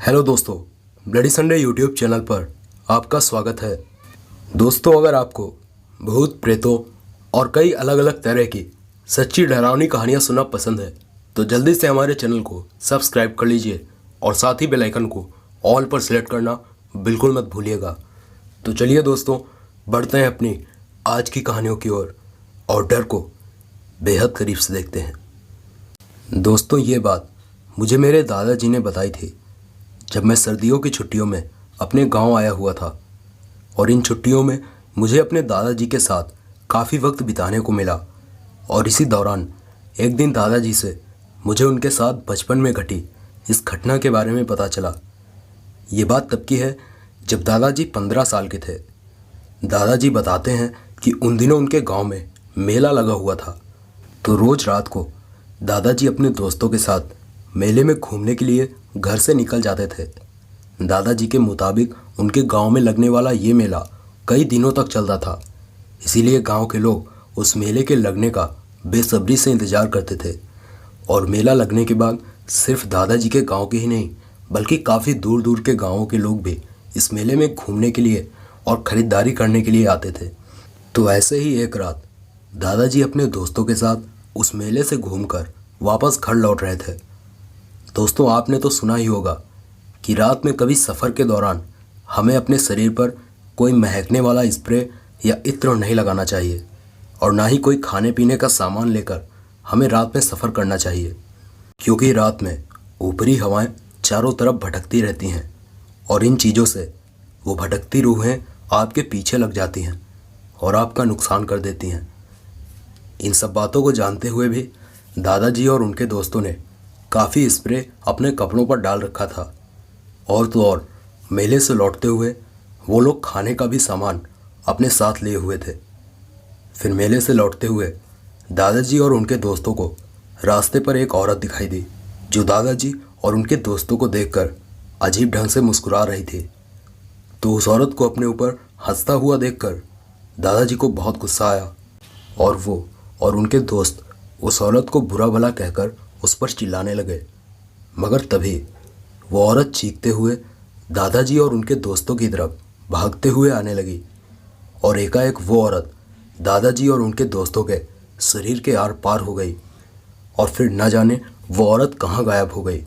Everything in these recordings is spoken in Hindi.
हेलो दोस्तों, ब्लडी संडे यूट्यूब चैनल पर आपका स्वागत है। दोस्तों, अगर आपको भूत प्रेतों और कई अलग अलग तरह की सच्ची डरावनी कहानियाँ सुनना पसंद है तो जल्दी से हमारे चैनल को सब्सक्राइब कर लीजिए और साथ ही बेल आइकन को ऑल पर सेलेक्ट करना बिल्कुल मत भूलिएगा। तो चलिए दोस्तों, बढ़ते हैं अपनी आज की कहानियों की ओर और डर को बेहद करीब से देखते हैं। दोस्तों, ये बात मुझे मेरे दादाजी ने बताई थी जब मैं सर्दियों की छुट्टियों में अपने गांव आया हुआ था। और इन छुट्टियों में मुझे अपने दादाजी के साथ काफ़ी वक्त बिताने को मिला। और इसी दौरान एक दिन दादाजी से मुझे उनके साथ बचपन में घटी इस घटना के बारे में पता चला। ये बात तब की है जब दादाजी 15 साल के थे। दादाजी बताते हैं कि उन दिनों उनके गांव में मेला लगा हुआ था, तो रोज़ रात को दादाजी अपने दोस्तों के साथ मेले में घूमने के लिए घर से निकल जाते थे। दादाजी के मुताबिक उनके गांव में लगने वाला ये मेला कई दिनों तक चलता था, इसीलिए गांव के लोग उस मेले के लगने का बेसब्री से इंतज़ार करते थे। और मेला लगने के बाद सिर्फ दादाजी के गांव के ही नहीं बल्कि काफ़ी दूर दूर के गांवों के लोग भी इस मेले में घूमने के लिए और ख़रीदारी करने के लिए आते थे। तो ऐसे ही एक रात दादाजी अपने दोस्तों के साथ उस मेले से घूमकर वापस घर लौट रहे थे। दोस्तों, आपने तो सुना ही होगा कि रात में कभी सफ़र के दौरान हमें अपने शरीर पर कोई महकने वाला स्प्रे या इत्र नहीं लगाना चाहिए और ना ही कोई खाने पीने का सामान लेकर हमें रात में सफ़र करना चाहिए, क्योंकि रात में ऊपरी हवाएं चारों तरफ भटकती रहती हैं और इन चीज़ों से वो भटकती रूहें आपके पीछे लग जाती हैं और आपका नुकसान कर देती हैं। इन सब बातों को जानते हुए भी दादाजी और उनके दोस्तों ने काफ़ी स्प्रे अपने कपड़ों पर डाल रखा था। और तो और मेले से लौटते हुए वो लोग खाने का भी सामान अपने साथ लिए हुए थे। फिर मेले से लौटते हुए दादाजी और उनके दोस्तों को रास्ते पर एक औरत दिखाई दी, जो दादाजी और उनके दोस्तों को देखकर अजीब ढंग से मुस्कुरा रही थी। तो उस औरत को अपने ऊपर हंसता हुआ देखकर दादाजी को बहुत गुस्सा आया और वो और उनके दोस्त उस औरत को बुरा भला कहकर उस पर चिल्लाने लगे। मगर तभी वो औरत चीखते हुए दादाजी और उनके दोस्तों की तरफ भागते हुए आने लगी और एकाएक वो औरत दादाजी और उनके दोस्तों के शरीर के आर पार हो गई और फिर न जाने वो औरत कहाँ गायब हो गई।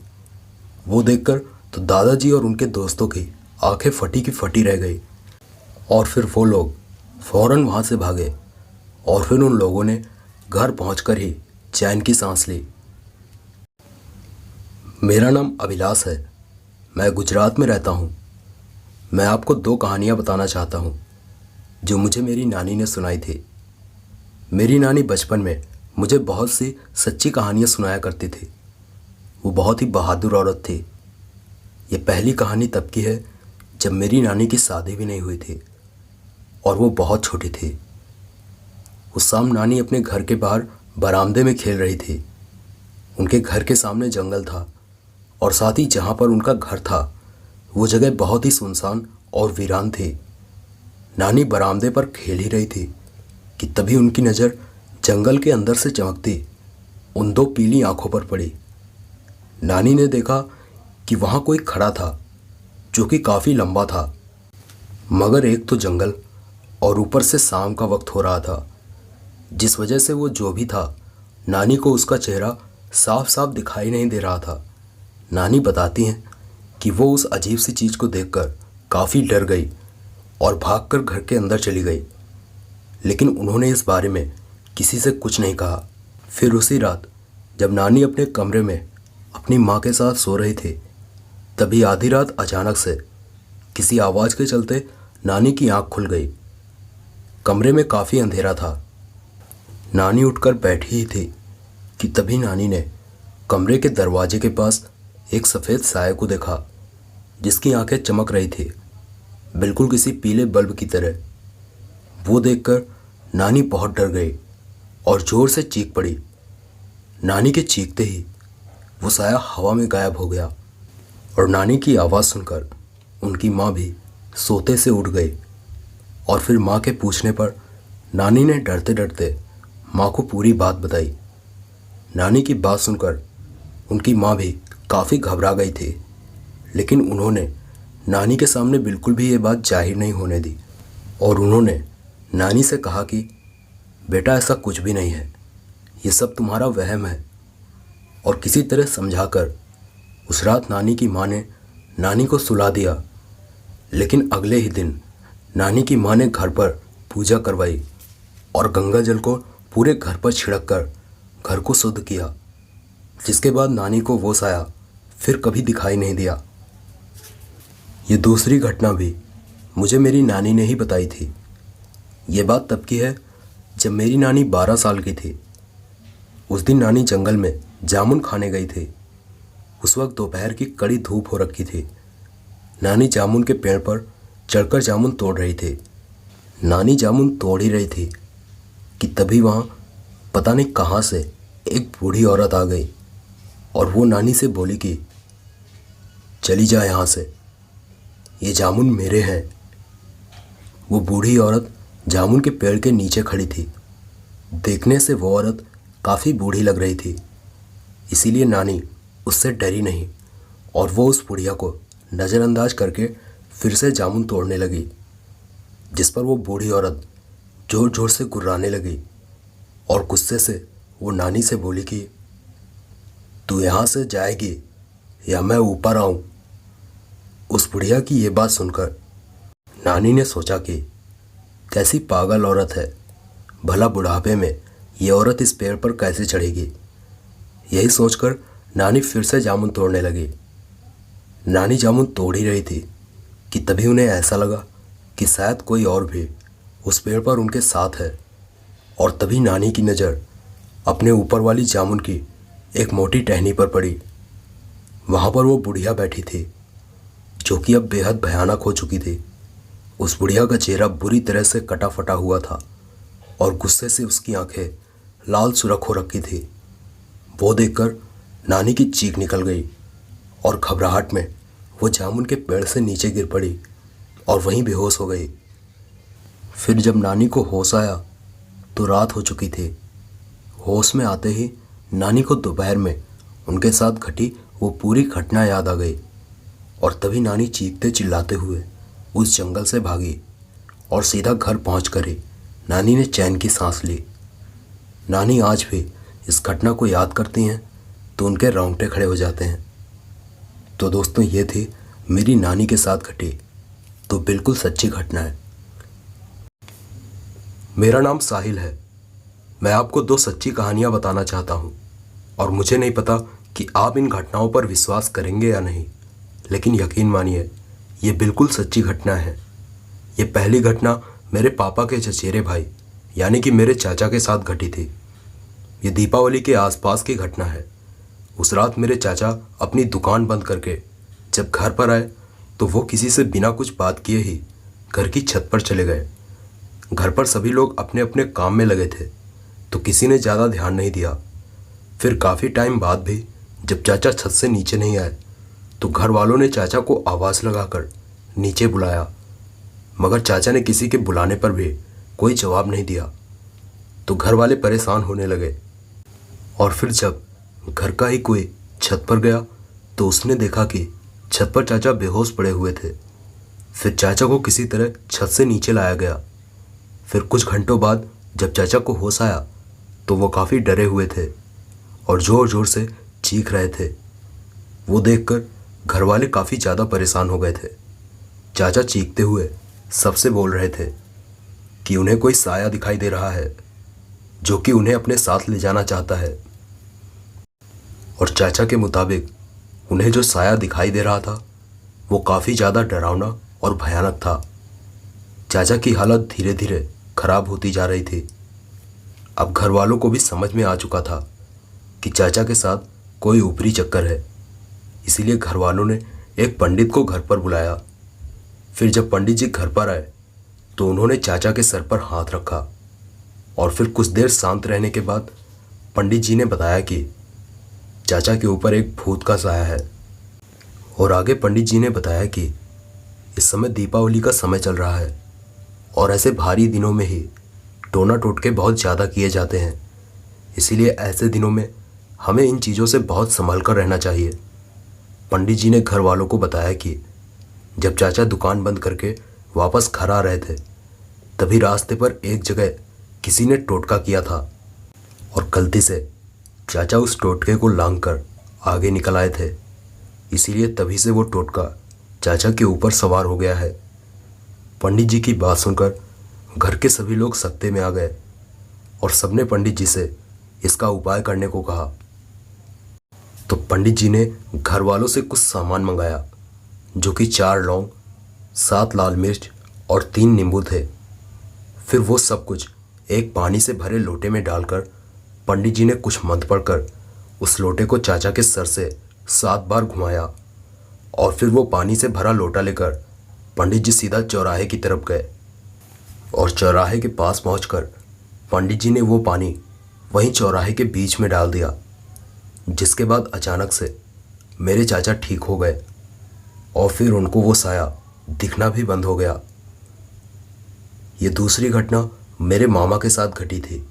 वो देखकर तो दादाजी और उनके दोस्तों की आंखें फटी की फटी रह गई और फिर वो लोग फौरन वहाँ से भागे और फिर उन लोगों ने घर पहुँचकर ही चैन की सांस ली। मेरा नाम अभिलाष है, मैं गुजरात में रहता हूँ। मैं आपको 2 कहानियाँ बताना चाहता हूँ जो मुझे मेरी नानी ने सुनाई थी। मेरी नानी बचपन में मुझे बहुत सी सच्ची कहानियाँ सुनाया करती थी। वो बहुत ही बहादुर औरत थी। ये पहली कहानी तब की है जब मेरी नानी की शादी भी नहीं हुई थी और वो बहुत छोटी थी। उस शाम नानी अपने घर के बाहर बरामदे में खेल रही थी। उनके घर के सामने जंगल था और साथ ही जहाँ पर उनका घर था वो जगह बहुत ही सुनसान और वीरान थी। नानी बरामदे पर खेल ही रही थी कि तभी उनकी नज़र जंगल के अंदर से चमकती उन 2 पीली आंखों पर पड़ी। नानी ने देखा कि वहाँ कोई खड़ा था जो कि काफ़ी लंबा था, मगर एक तो जंगल और ऊपर से शाम का वक्त हो रहा था, जिस वजह से वो जो भी था नानी को उसका चेहरा साफ साफ दिखाई नहीं दे रहा था। नानी बताती हैं कि वो उस अजीब सी चीज़ को देखकर काफ़ी डर गई और भागकर घर के अंदर चली गई, लेकिन उन्होंने इस बारे में किसी से कुछ नहीं कहा। फिर उसी रात जब नानी अपने कमरे में अपनी माँ के साथ सो रही थी, तभी आधी रात अचानक से किसी आवाज़ के चलते नानी की आँख खुल गई। कमरे में काफ़ी अंधेरा था। नानी उठकर बैठी ही थी कि तभी नानी ने कमरे के दरवाजे के पास एक सफ़ेद साये को देखा, जिसकी आंखें चमक रही थी बिल्कुल किसी पीले बल्ब की तरह। वो देखकर नानी बहुत डर गई और ज़ोर से चीख पड़ी। नानी के चीखते ही वो साया हवा में गायब हो गया और नानी की आवाज़ सुनकर उनकी माँ भी सोते से उठ गई। और फिर माँ के पूछने पर नानी ने डरते डरते माँ को पूरी बात बताई। नानी की बात सुनकर उनकी माँ भी काफ़ी घबरा गई थी, लेकिन उन्होंने नानी के सामने बिल्कुल भी ये बात जाहिर नहीं होने दी और उन्होंने नानी से कहा कि बेटा ऐसा कुछ भी नहीं है, ये सब तुम्हारा वहम है। और किसी तरह समझाकर उस रात नानी की माँ ने नानी को सुला दिया। लेकिन अगले ही दिन नानी की माँ ने घर पर पूजा करवाई और गंगा जल को पूरे घर पर छिड़क कर घर को शुद्ध किया, जिसके बाद नानी को होश आया, फिर कभी दिखाई नहीं दिया। ये दूसरी घटना भी मुझे मेरी नानी ने ही बताई थी। ये बात तब की है जब मेरी नानी 12 साल की थी। उस दिन नानी जंगल में जामुन खाने गई थी। उस वक्त दोपहर की कड़ी धूप हो रखी थी। नानी जामुन के पेड़ पर चढ़कर जामुन तोड़ रही थी। नानी जामुन तोड़ ही रही थी कि तभी वहाँ पता नहीं कहाँ से एक बूढ़ी औरत आ गई और वो नानी से बोली कि चली जा यहाँ से, ये जामुन मेरे हैं। वो बूढ़ी औरत जामुन के पेड़ के नीचे खड़ी थी। देखने से वो औरत काफ़ी बूढ़ी लग रही थी, इसीलिए नानी उससे डरी नहीं और वो उस बुढ़िया को नज़रअंदाज करके फिर से जामुन तोड़ने लगी, जिस पर वो बूढ़ी औरत ज़ोर ज़ोर से गुर्राने लगी और गुस्से से वो नानी से बोली कि तू यहाँ से जाएगी या मैं ऊपर आऊँ। उस बुढ़िया की ये बात सुनकर नानी ने सोचा कि कैसी पागल औरत है, भला बुढ़ापे में ये औरत इस पेड़ पर कैसे चढ़ेगी। यही सोचकर नानी फिर से जामुन तोड़ने लगी। नानी जामुन तोड़ ही रही थी कि तभी उन्हें ऐसा लगा कि शायद कोई और भी उस पेड़ पर उनके साथ है। और तभी नानी की नज़र अपने ऊपर वाली जामुन की एक मोटी टहनी पर पड़ी। वहाँ पर वो बुढ़िया बैठी थी, जो कि अब बेहद भयानक हो चुकी थी। उस बुढ़िया का चेहरा बुरी तरह से कटा फटा हुआ था और गुस्से से उसकी आंखें लाल सुर्ख हो रखी थी। वो देखकर नानी की चीख निकल गई और घबराहट में वो जामुन के पेड़ से नीचे गिर पड़ी और वहीं बेहोश हो गई। फिर जब नानी को होश आया तो रात हो चुकी थी। होश में आते ही नानी को दोपहर में उनके साथ घटी वो पूरी घटना याद आ गई और तभी नानी चीखते चिल्लाते हुए उस जंगल से भागी और सीधा घर पहुंचकर ही नानी ने चैन की सांस ली। नानी आज भी इस घटना को याद करती हैं तो उनके रोंगटे खड़े हो जाते हैं। तो दोस्तों, ये थी मेरी नानी के साथ घटी तो बिल्कुल सच्ची घटना है। मेरा नाम साहिल है। मैं आपको 2 सच्ची कहानियां बताना चाहता हूं और मुझे नहीं पता कि आप इन घटनाओं पर विश्वास करेंगे या नहीं, लेकिन यकीन मानिए ये बिल्कुल सच्ची घटना है। ये पहली घटना मेरे पापा के चचेरे भाई यानी कि मेरे चाचा के साथ घटी थी। ये दीपावली के आसपास की घटना है। उस रात मेरे चाचा अपनी दुकान बंद करके जब घर पर आए तो वो किसी से बिना कुछ बात किए ही घर की छत पर चले गए। घर पर सभी लोग अपने अपने काम में लगे थे तो किसी ने ज़्यादा ध्यान नहीं दिया। फिर काफ़ी टाइम बाद भी जब चाचा छत से नीचे नहीं आए तो घर वालों ने चाचा को आवाज़ लगाकर नीचे बुलाया, मगर चाचा ने किसी के बुलाने पर भी कोई जवाब नहीं दिया। तो घर वाले परेशान होने लगे और फिर जब घर का ही कोई छत पर गया तो उसने देखा कि छत पर चाचा बेहोश पड़े हुए थे। फिर चाचा को किसी तरह छत से नीचे लाया गया। फिर कुछ घंटों बाद जब चाचा को होश आया तो वो काफ़ी डरे हुए थे और ज़ोर ज़ोर से चीख रहे थे। वो देखकर घर वाले काफ़ी ज़्यादा परेशान हो गए थे। चाचा चीखते हुए सबसे बोल रहे थे कि उन्हें कोई साया दिखाई दे रहा है जो कि उन्हें अपने साथ ले जाना चाहता है। और चाचा के मुताबिक उन्हें जो साया दिखाई दे रहा था वो काफ़ी ज़्यादा डरावना और भयानक था। चाचा की हालत धीरे धीरे खराब होती जा रही थी। अब घर वालों को भी समझ में आ चुका था कि चाचा के साथ कोई ऊपरी चक्कर है, इसीलिए घर वालों ने एक पंडित को घर पर बुलाया। फिर जब पंडित जी घर पर आए तो उन्होंने चाचा के सर पर हाथ रखा और फिर कुछ देर शांत रहने के बाद पंडित जी ने बताया कि चाचा के ऊपर एक भूत का साया है। और आगे पंडित जी ने बताया कि इस समय दीपावली का समय चल रहा है और ऐसे भारी दिनों में ही टोना टोटके बहुत ज़्यादा किए जाते हैं, इसीलिए ऐसे दिनों में हमें इन चीज़ों से बहुत संभल कर रहना चाहिए। पंडित जी ने घर वालों को बताया कि जब चाचा दुकान बंद करके वापस घर आ रहे थे तभी रास्ते पर एक जगह किसी ने टोटका किया था और गलती से चाचा उस टोटके को लांघ कर आगे निकल आए थे। इसीलिए तभी से वो टोटका चाचा के ऊपर सवार हो गया है। पंडित जी की बात सुनकर घर के सभी लोग सकते में आ गए और सबने पंडित जी से इसका उपाय करने को कहा। तो पंडित जी ने घर वालों से कुछ सामान मंगाया जो कि 4 लौंग, 7 लाल मिर्च और 3 नींबू थे। फिर वो सब कुछ एक पानी से भरे लोटे में डालकर पंडित जी ने कुछ मंत्र पढ़कर उस लोटे को चाचा के सर से 7 बार घुमाया और फिर वो पानी से भरा लोटा लेकर पंडित जी सीधा चौराहे की तरफ गए और चौराहे के पास पहुंचकर पंडित जी ने वो पानी वहीं चौराहे के बीच में डाल दिया, जिसके बाद अचानक से मेरे चाचा ठीक हो गए और फिर उनको वो साया दिखना भी बंद हो गया। ये दूसरी घटना मेरे मामा के साथ घटी थी।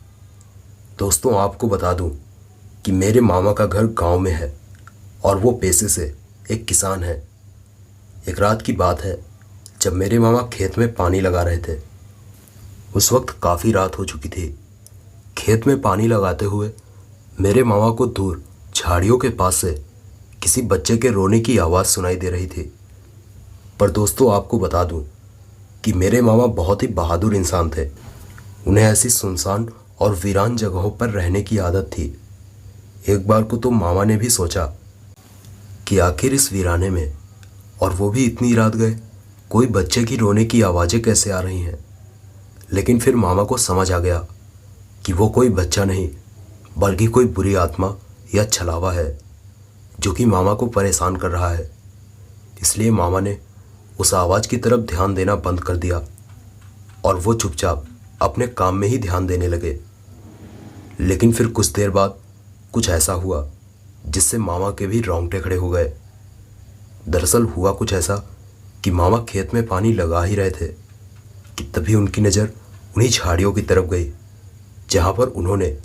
दोस्तों, आपको बता दूं कि मेरे मामा का घर गांव में है और वो पेशे से एक किसान है। एक रात की बात है जब मेरे मामा खेत में पानी लगा रहे थे। उस वक्त काफ़ी रात हो चुकी थी। खेत में पानी लगाते हुए मेरे मामा को दूर झाड़ियों के पास से किसी बच्चे के रोने की आवाज़ सुनाई दे रही थी। पर दोस्तों, आपको बता दूं कि मेरे मामा बहुत ही बहादुर इंसान थे। उन्हें ऐसी सुनसान और वीरान जगहों पर रहने की आदत थी। एक बार को तो मामा ने भी सोचा कि आखिर इस वीराने में, और वो भी इतनी रात गए, कोई बच्चे की रोने की आवाज़ें कैसे आ रही हैं। लेकिन फिर मामा को समझ आ गया कि वो कोई बच्चा नहीं बल्कि कोई बुरी आत्मा या छलावा है जो कि मामा को परेशान कर रहा है। इसलिए मामा ने उस आवाज़ की तरफ ध्यान देना बंद कर दिया और वो चुपचाप अपने काम में ही ध्यान देने लगे। लेकिन फिर कुछ देर बाद कुछ ऐसा हुआ जिससे मामा के भी रोंगटे खड़े हो गए। दरअसल हुआ कुछ ऐसा कि मामा खेत में पानी लगा ही रहे थे कि तभी उनकी नज़र उन्हीं झाड़ियों की तरफ गई जहाँ पर उन्होंने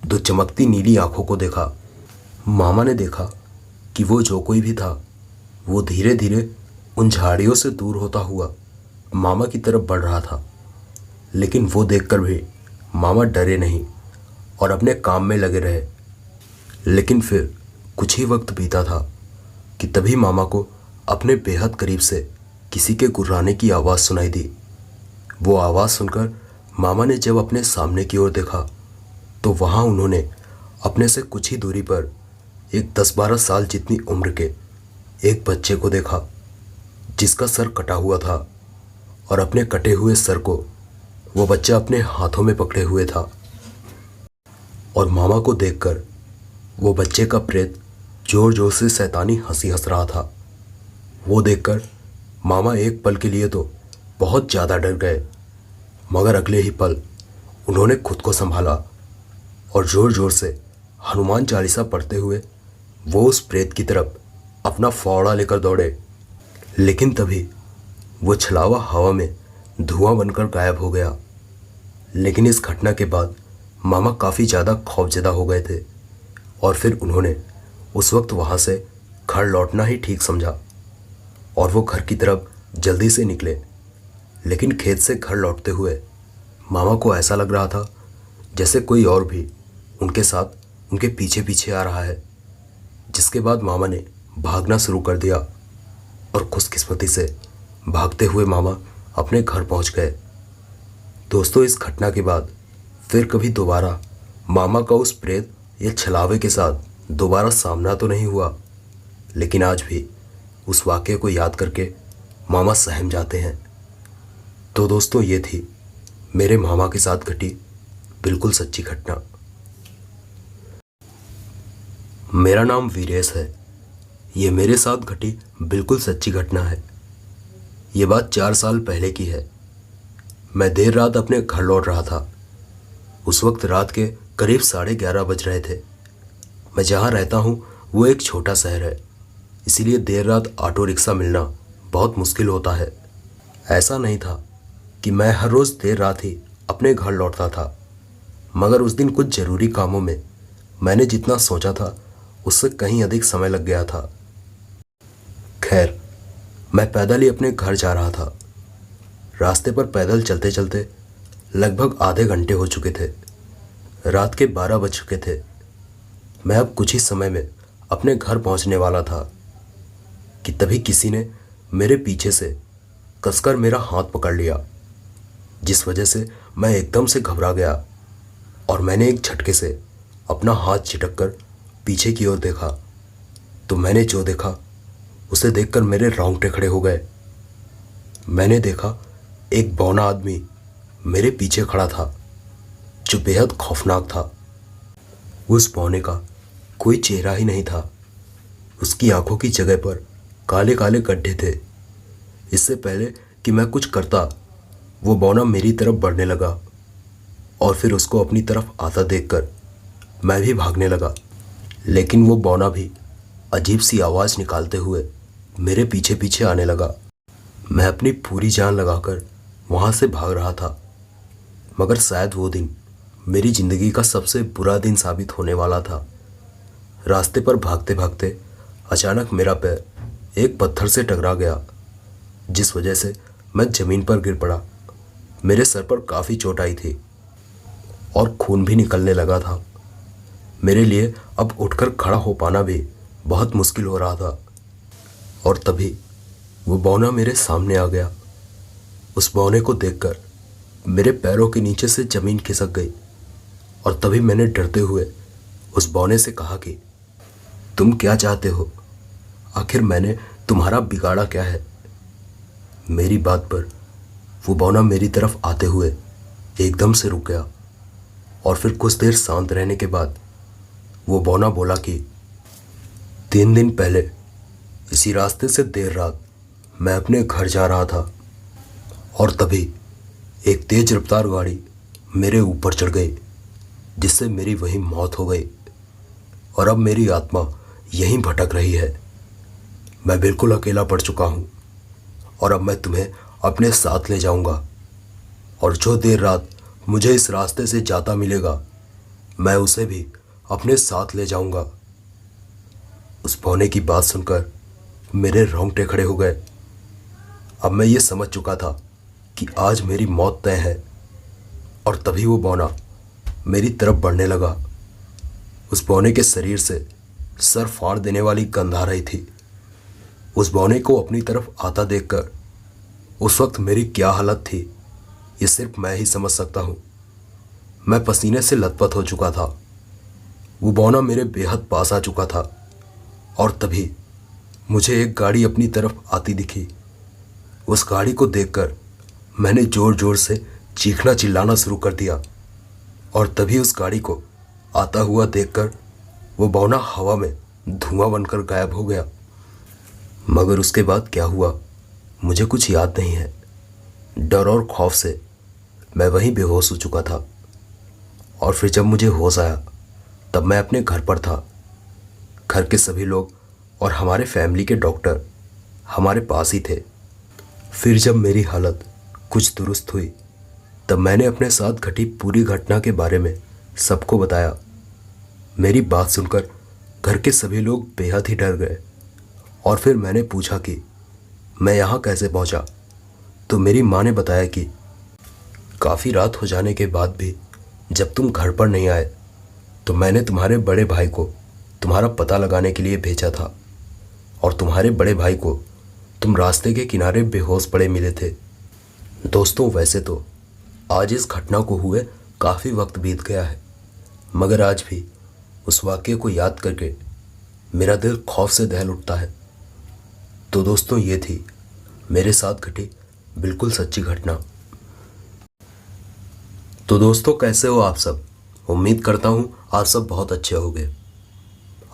2 चमकती नीली आंखों को देखा। मामा ने देखा कि वो जो कोई भी था वो धीरे धीरे उन झाड़ियों से दूर होता हुआ मामा की तरफ बढ़ रहा था। लेकिन वो देखकर भी मामा डरे नहीं और अपने काम में लगे रहे। लेकिन फिर कुछ ही वक्त बीता था कि तभी मामा को अपने बेहद करीब से किसी के गुर्राने की आवाज़ सुनाई दी। वो आवाज़ सुनकर मामा ने जब अपने सामने की ओर देखा तो वहाँ उन्होंने अपने से कुछ ही दूरी पर एक 10-12 साल जितनी उम्र के एक बच्चे को देखा जिसका सर कटा हुआ था और अपने कटे हुए सर को वो बच्चा अपने हाथों में पकड़े हुए था। और मामा को देखकर वो बच्चे का प्रेत जोर जोर से शैतानी हंसी हंस रहा था। वो देखकर मामा एक पल के लिए तो बहुत ज़्यादा डर गए, मगर अगले ही पल उन्होंने खुद को संभाला और ज़ोर ज़ोर से हनुमान चालीसा पढ़ते हुए वो उस प्रेत की तरफ अपना फावड़ा लेकर दौड़े। लेकिन तभी वो छलावा हवा में धुआं बनकर गायब हो गया। लेकिन इस घटना के बाद मामा काफ़ी ज़्यादा खौफजदा हो गए थे और फिर उन्होंने उस वक्त वहाँ से घर लौटना ही ठीक समझा और वो घर की तरफ जल्दी से निकले। लेकिन खेत से घर लौटते हुए मामा को ऐसा लग रहा था जैसे कोई और भी उनके साथ उनके पीछे पीछे आ रहा है। जिसके बाद मामा ने भागना शुरू कर दिया और खुशकिस्मती से भागते हुए मामा अपने घर पहुंच गए। दोस्तों, इस घटना के बाद फिर कभी दोबारा मामा का उस प्रेत या छलावे के साथ दोबारा सामना तो नहीं हुआ, लेकिन आज भी उस वाक़ये को याद करके मामा सहम जाते हैं। तो दोस्तों, ये थी मेरे मामा के साथ घटी बिल्कुल सच्ची घटना। मेरा नाम वीरेश है। ये मेरे साथ घटी बिल्कुल सच्ची घटना है। ये बात 4 साल पहले की है। मैं देर रात अपने घर लौट रहा था। उस वक्त रात के करीब 11:30 बज रहे थे। मैं जहाँ रहता हूँ वो एक छोटा शहर है, इसीलिए देर रात ऑटो रिक्शा मिलना बहुत मुश्किल होता है। ऐसा नहीं था कि मैं हर रोज़ देर रात ही अपने घर लौटता था, मगर उस दिन कुछ ज़रूरी कामों में मैंने जितना सोचा था उससे कहीं अधिक समय लग गया था। खैर, मैं पैदल ही अपने घर जा रहा था। रास्ते पर पैदल चलते चलते लगभग आधे घंटे हो चुके थे। रात के 12 बज चुके थे। मैं अब कुछ ही समय में अपने घर पहुंचने वाला था कि तभी किसी ने मेरे पीछे से कसकर मेरा हाथ पकड़ लिया, जिस वजह से मैं एकदम से घबरा गया और मैंने एक झटके से अपना हाथ झिटक कर पीछे की ओर देखा तो मैंने जो देखा उसे देखकर मेरे रोंगटे खड़े हो गए। मैंने देखा एक बौना आदमी मेरे पीछे खड़ा था जो बेहद खौफनाक था। उस बौने का कोई चेहरा ही नहीं था। उसकी आंखों की जगह पर काले काले गड्ढे थे। इससे पहले कि मैं कुछ करता वो बौना मेरी तरफ बढ़ने लगा और फिर उसको अपनी तरफ आता देखकर मैं भी भागने लगा। लेकिन वो बौना भी अजीब सी आवाज़ निकालते हुए मेरे पीछे पीछे आने लगा। मैं अपनी पूरी जान लगाकर वहाँ से भाग रहा था, मगर शायद वो दिन मेरी ज़िंदगी का सबसे बुरा दिन साबित होने वाला था। रास्ते पर भागते भागते अचानक मेरा पैर एक पत्थर से टकरा गया, जिस वजह से मैं ज़मीन पर गिर पड़ा। मेरे सर पर काफ़ी चोट आई थी और खून भी निकलने लगा था। मेरे लिए अब उठकर खड़ा हो पाना भी बहुत मुश्किल हो रहा था। और तभी वो बौना मेरे सामने आ गया। उस बौने को देखकर मेरे पैरों के नीचे से ज़मीन खिसक गई और तभी मैंने डरते हुए उस बौने से कहा कि तुम क्या चाहते हो? आखिर मैंने तुम्हारा बिगाड़ा क्या है? मेरी बात पर वो बौना मेरी तरफ आते हुए एकदम से रुक गया और फिर कुछ देर शांत रहने के बाद वो बौना बोला कि 3 दिन पहले इसी रास्ते से देर रात मैं अपने घर जा रहा था और तभी एक तेज रफ्तार गाड़ी मेरे ऊपर चढ़ गई, जिससे मेरी वहीं मौत हो गई और अब मेरी आत्मा यहीं भटक रही है। मैं बिल्कुल अकेला पड़ चुका हूँ और अब मैं तुम्हें अपने साथ ले जाऊँगा और जो देर रात मुझे इस रास्ते से जाता मिलेगा मैं उसे भी अपने साथ ले जाऊँगा। उस बौने की बात सुनकर मेरे रोंगटे खड़े हो गए। अब मैं ये समझ चुका था कि आज मेरी मौत तय है और तभी वो बौना मेरी तरफ बढ़ने लगा। उस बौने के शरीर से सर फाड़ देने वाली गंध आ रही थी। उस बौने को अपनी तरफ आता देखकर उस वक्त मेरी क्या हालत थी ये सिर्फ मैं ही समझ सकता हूँ। मैं पसीने से लथपथ हो चुका था। वो बौना मेरे बेहद पास आ चुका था और तभी मुझे एक गाड़ी अपनी तरफ आती दिखी। उस गाड़ी को देखकर मैंने ज़ोर ज़ोर से चीखना चिल्लाना शुरू कर दिया और तभी उस गाड़ी को आता हुआ देखकर वो बौना हवा में धुआं बनकर गायब हो गया। मगर उसके बाद क्या हुआ मुझे कुछ याद नहीं है। डर और खौफ से मैं वहीं बेहोश हो चुका था और फिर जब मुझे होश आया तब मैं अपने घर पर था। घर के सभी लोग और हमारे फैमिली के डॉक्टर हमारे पास ही थे। फिर जब मेरी हालत कुछ दुरुस्त हुई तब मैंने अपने साथ घटी पूरी घटना के बारे में सबको बताया। मेरी बात सुनकर घर के सभी लोग बेहद ही डर गए और फिर मैंने पूछा कि मैं यहाँ कैसे पहुँचा तो मेरी माँ ने बताया कि काफ़ी रात हो जाने के बाद भी जब तुम घर पर नहीं आए तो मैंने तुम्हारे बड़े भाई को तुम्हारा पता लगाने के लिए भेजा था और तुम्हारे बड़े भाई को तुम रास्ते के किनारे बेहोश पड़े मिले थे। दोस्तों, वैसे तो आज इस घटना को हुए काफ़ी वक्त बीत गया है, मगर आज भी उस वाक़ये को याद करके मेरा दिल खौफ से दहल उठता है। तो दोस्तों, ये थी मेरे साथ घटी बिल्कुल सच्ची घटना। तो दोस्तों, कैसे हो आप सब? उम्मीद करता हूँ आप सब बहुत अच्छे होंगे।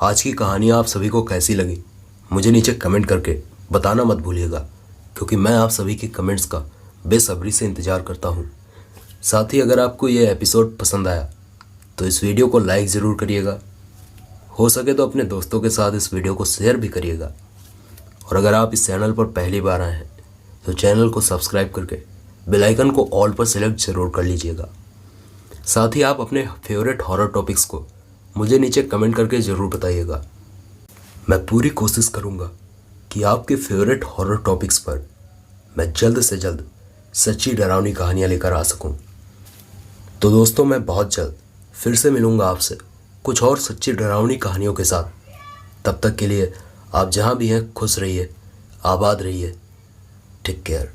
आज की कहानी आप सभी को कैसी लगी मुझे नीचे कमेंट करके बताना मत भूलिएगा, क्योंकि मैं आप सभी के कमेंट्स का बेसब्री से इंतज़ार करता हूँ। साथ ही अगर आपको ये एपिसोड पसंद आया तो इस वीडियो को लाइक ज़रूर करिएगा। हो सके तो अपने दोस्तों के साथ इस वीडियो को शेयर भी करिएगा। और अगर आप इस चैनल पर पहली बार आए हैं तो चैनल को सब्सक्राइब करके बेल आइकन को ऑल पर सेलेक्ट ज़रूर कर लीजिएगा। साथ ही आप अपने फेवरेट हॉरर टॉपिक्स को मुझे नीचे कमेंट करके ज़रूर बताइएगा। मैं पूरी कोशिश करूँगा कि आपके फेवरेट हॉरर टॉपिक्स पर मैं जल्द से जल्द सच्ची डरावनी कहानियाँ लेकर आ सकूं। तो दोस्तों, मैं बहुत जल्द फिर से मिलूंगा आपसे कुछ और सच्ची डरावनी कहानियों के साथ। तब तक के लिए आप जहाँ भी हैं खुश रहिए, आबाद रहिए। Take care.